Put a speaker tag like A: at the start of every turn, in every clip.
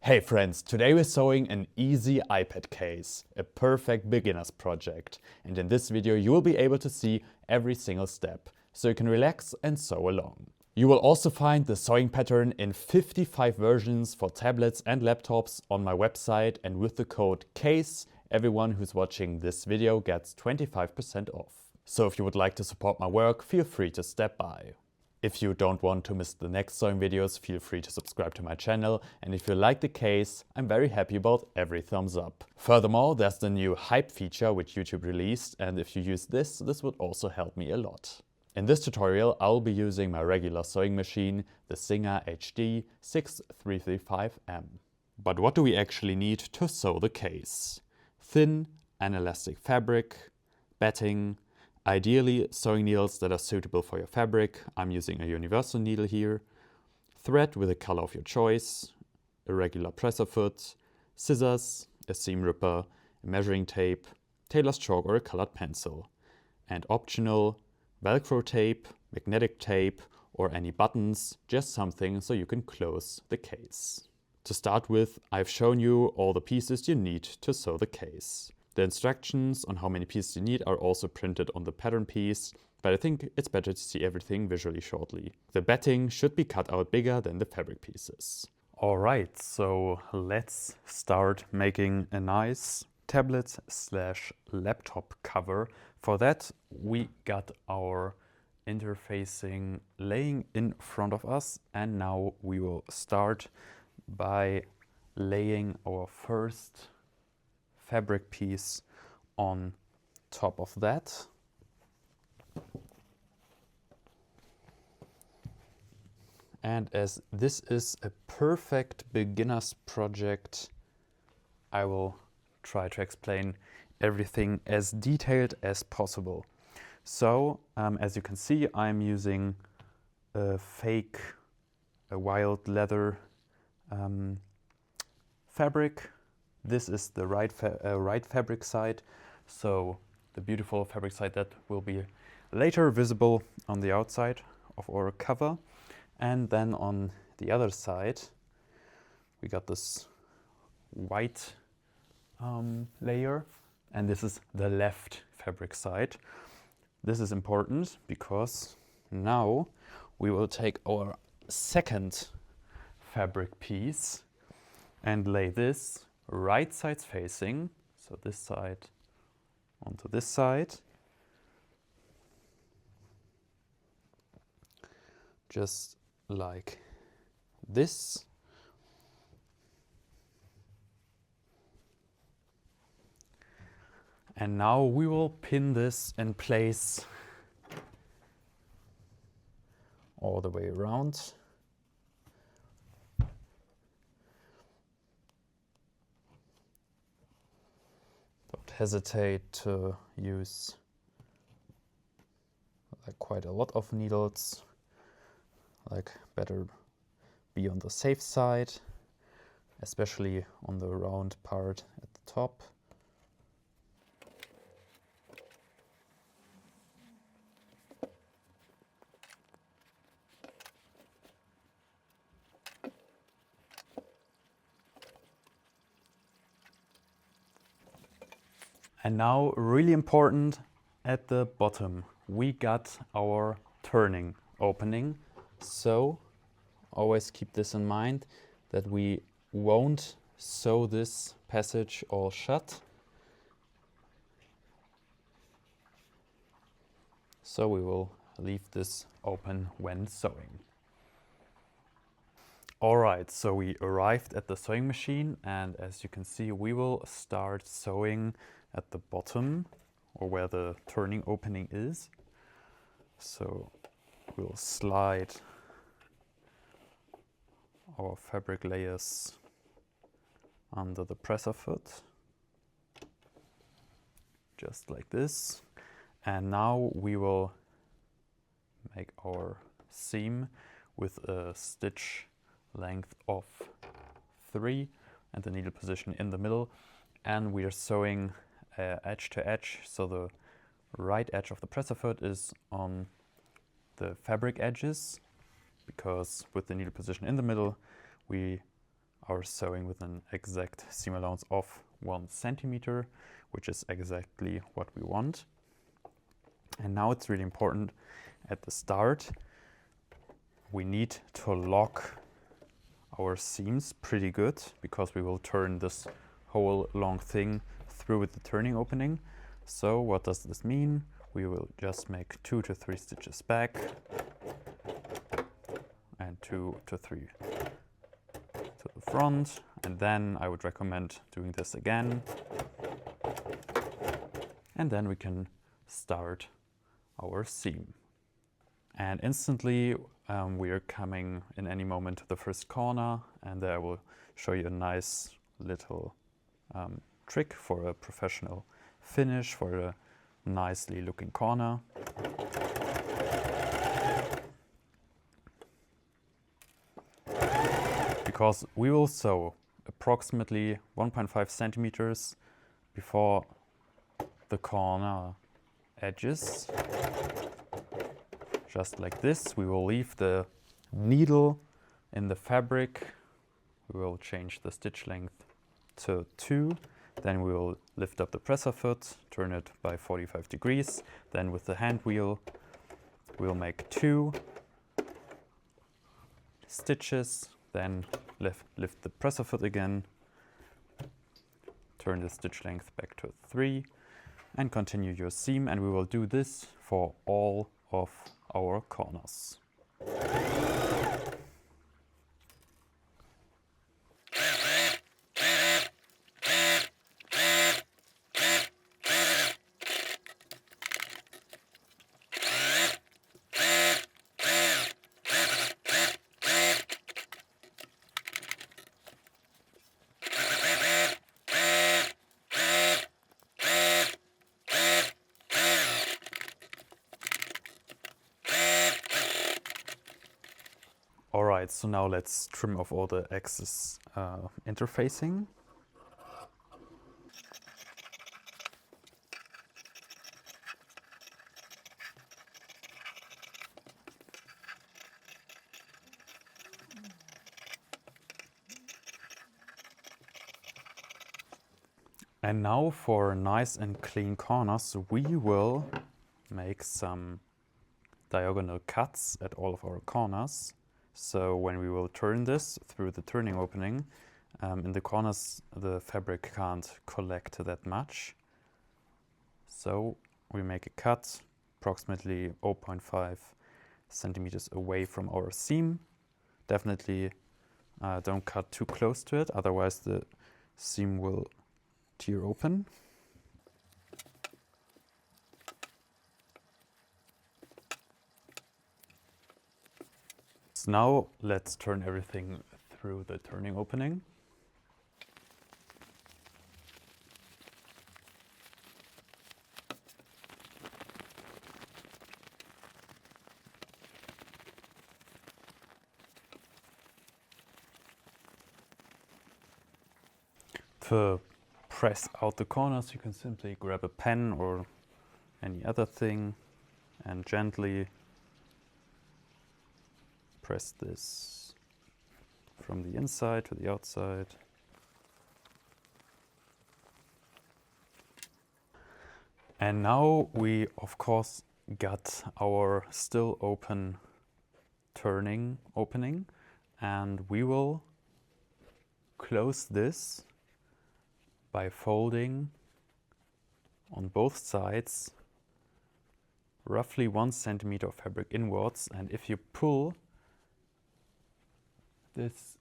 A: Hey friends, today we're sewing an easy iPad case, a perfect beginner's project. And in this video you will be able to see every single step, so you can relax and sew along. You will also find the sewing pattern in 55 versions for tablets and laptops on my website, and with the code CASE, everyone who's watching this video gets 25% off. So if you would like to support my work, feel free to step by. If you don't want to miss the next sewing videos, feel free to subscribe to my channel, and if you like the case, I'm very happy about every thumbs up. Furthermore, there's the new hype feature which YouTube released, and if you use this would also help me a lot. In this tutorial, I'll be using my regular sewing machine, the Singer HD 6335M. But what do we actually need to sew the case? Thin and elastic fabric, batting, ideally sewing needles that are suitable for your fabric. I'm using a universal needle here. Thread with a color of your choice, a regular presser foot, scissors, a seam ripper, a measuring tape, tailor's chalk or a colored pencil. And optional, Velcro tape, magnetic tape, or any buttons, just something so you can close the case. To start with, I've shown you all the pieces you need to sew the case. The instructions on how many pieces you need are also printed on the pattern piece, but I think it's better to see everything visually shortly. The batting should be cut out bigger than the fabric pieces. Alright, so let's start making a nice tablet/laptop cover. For that, we got our interfacing laying in front of us, and now we will start by laying our first fabric piece on top of that. And as this is a perfect beginner's project, I will try to explain everything as detailed as possible. So, as you can see, I'm using a wild leather fabric. This is the right fabric side, so the beautiful fabric side that will be later visible on the outside of our cover. And then on the other side, we got this white layer, and this is the left fabric side. This is important because now we will take our second fabric piece and lay this right sides facing, so this side onto this side, just like this. And now we will pin this in place all the way around. Don't hesitate to use quite a lot of needles, better be on the safe side, especially on the round part at the top. And now, really important, at the bottom, we got our turning opening. So always keep this in mind, that we won't sew this passage all shut. So we will leave this open when sewing. Alright, so we arrived at the sewing machine, and as you can see, we will start sewing at the bottom, or where the turning opening is. So we'll slide our fabric layers under the presser foot, just like this. And now we will make our seam with a stitch length of 3 and the needle position in the middle. And we are sewing edge to edge, so the right edge of the presser foot is on the fabric edges, because with the needle position in the middle, we our sewing with an exact seam allowance of 1 centimeter, which is exactly what we want. And now it's really important at the start, we need to lock our seams pretty good, because we will turn this whole long thing through with the turning opening. So what does this mean? We will just make 2 to 3 stitches back and 2 to 3 to the front, and then I would recommend doing this again, and then we can start our seam. And instantly we are coming in any moment to the first corner, and there I will show you a nice little trick for a professional finish, for a nicely looking corner. Because we will sew approximately 1.5 centimeters before the corner edges. Just like this, we will leave the needle in the fabric. We will change the stitch length to 2. Then we will lift up the presser foot, turn it by 45 degrees. Then with the hand wheel, we'll make 2 stitches. Then lift the presser foot again, turn the stitch length back to 3, and continue your seam. And we will do this for all of our corners. Alright, so now let's trim off all the excess interfacing. And now for nice and clean corners, we will make some diagonal cuts at all of our corners. So when we will turn this through the turning opening, in the corners the fabric can't collect that much. So we make a cut approximately 0.5 centimeters away from our seam. Definitely don't cut too close to it, otherwise the seam will tear open. So now let's turn everything through the turning opening. To press out the corners, you can simply grab a pen or any other thing and gently press this from the inside to the outside. And now we of course got our still open turning opening, and we will close this by folding on both sides roughly 1 centimeter of fabric inwards. And if you pull this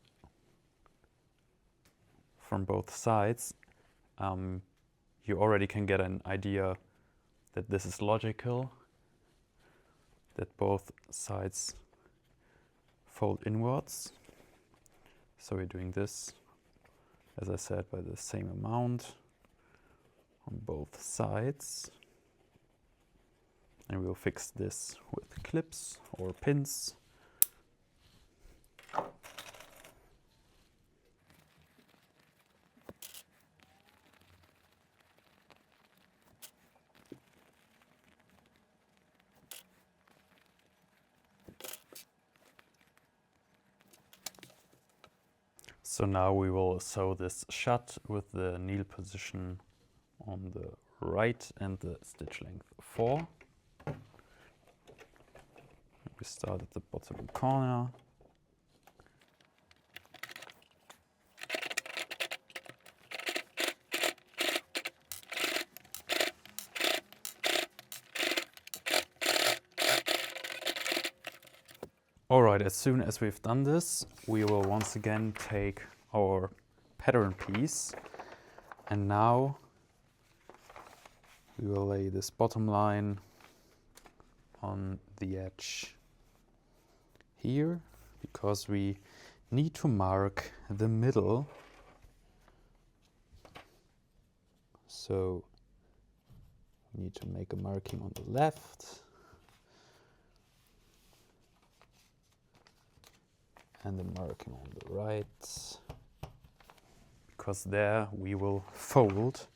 A: from both sides, you already can get an idea that this is logical, that both sides fold inwards. So we're doing this, as I said, by the same amount on both sides. And we'll fix this with clips or pins. So now we will sew this shut with the needle position on the right and the stitch length 4. We start at the bottom corner. Alright, as soon as we've done this, we will once again take our pattern piece, and now we will lay this bottom line on the edge here, because we need to mark the middle. So we need to make a marking on the left and the marking on the right, because there we will fold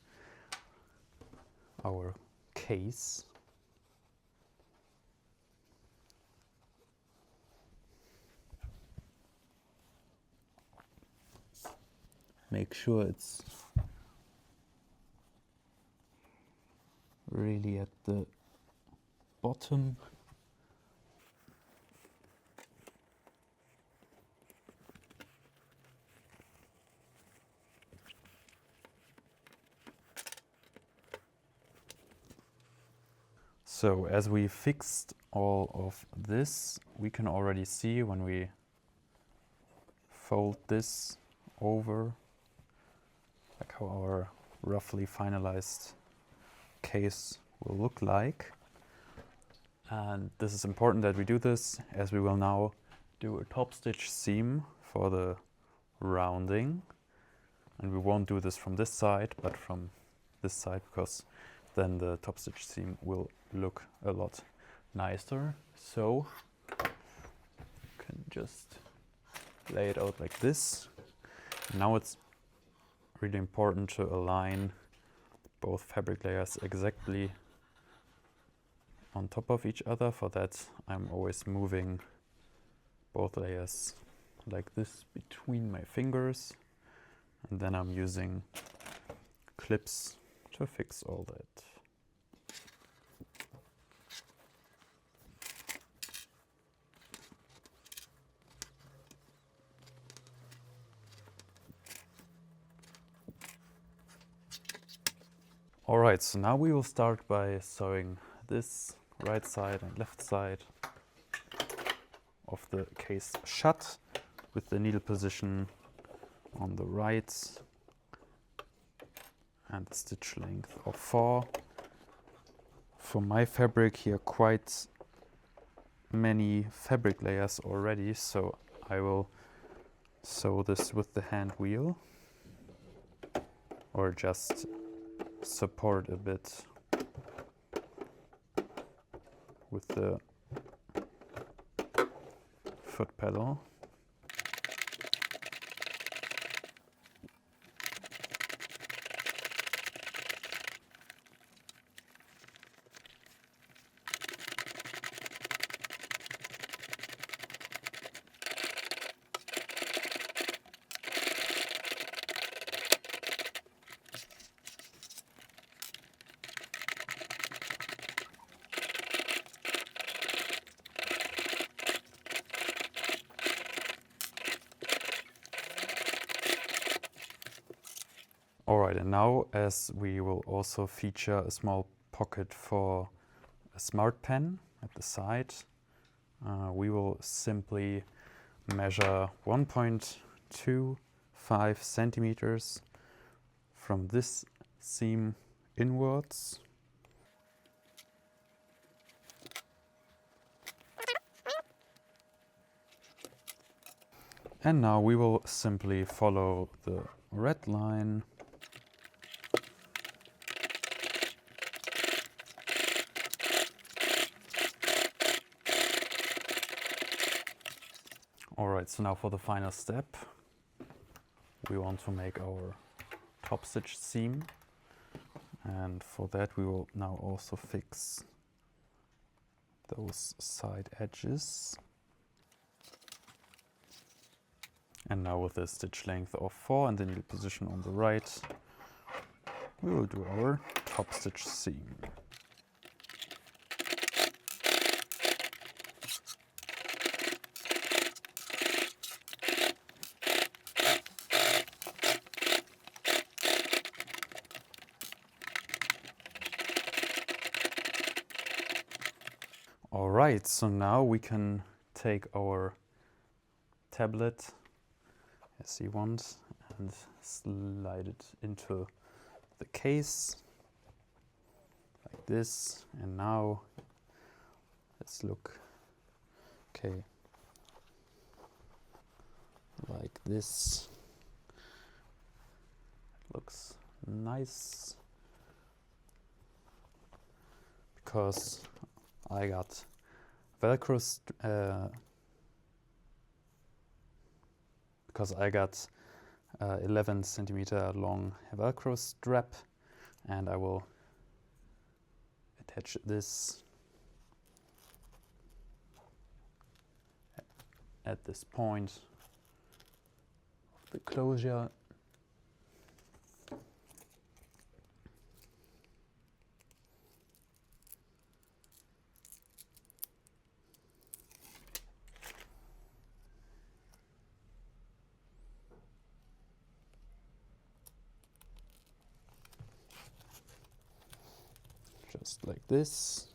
A: our case. Make sure it's really at the bottom. So as we fixed all of this, we can already see when we fold this over, like how our roughly finalized case will look like. And this is important that we do this, as we will now do a top stitch seam for the rounding. And we won't do this from this side, but from this side, because then the top stitch seam will look a lot nicer. So you can just lay it out like this. Now it's really important to align both fabric layers exactly on top of each other. For that, I'm always moving both layers like this between my fingers, and then I'm using clips to fix all that. Alright, so now we will start by sewing this right side and left side of the case shut with the needle position on the right and the stitch length of 4. For my fabric here, quite many fabric layers already, so I will sew this with the hand wheel, or just support a bit with the foot pedal. Alright, and now, as we will also feature a small pocket for a smart pen at the side, we will simply measure 1.25 centimeters from this seam inwards. And now we will simply follow the red line . Alright, so now for the final step, we want to make our top stitch seam, and for that we will now also fix those side edges. And now with the stitch length of 4 and the needle position on the right, we will do our top stitch seam. Alright, so now we can take our tablet as you want and slide it into the case like this. And now let's look, okay, like this. Looks nice because I got Velcro, 11 centimeter long Velcro strap, and I will attach this at this point of the closure. Just like this.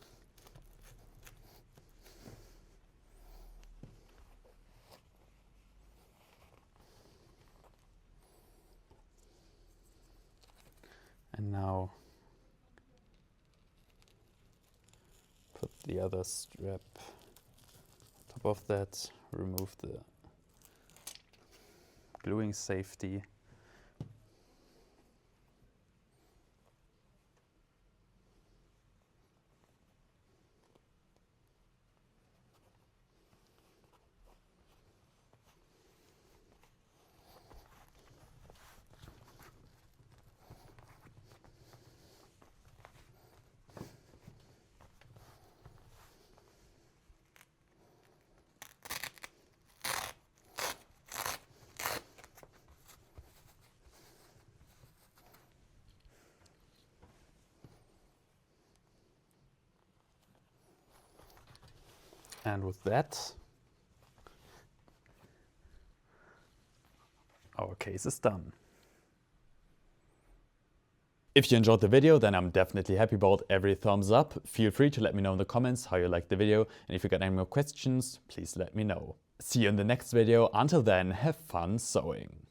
A: And now put the other strap on top of that, remove the gluing safety. And with that, our case is done. If you enjoyed the video, then I'm definitely happy about every thumbs up. Feel free to let me know in the comments how you liked the video, and if you got any more questions, please let me know. See you in the next video. Until then, have fun sewing.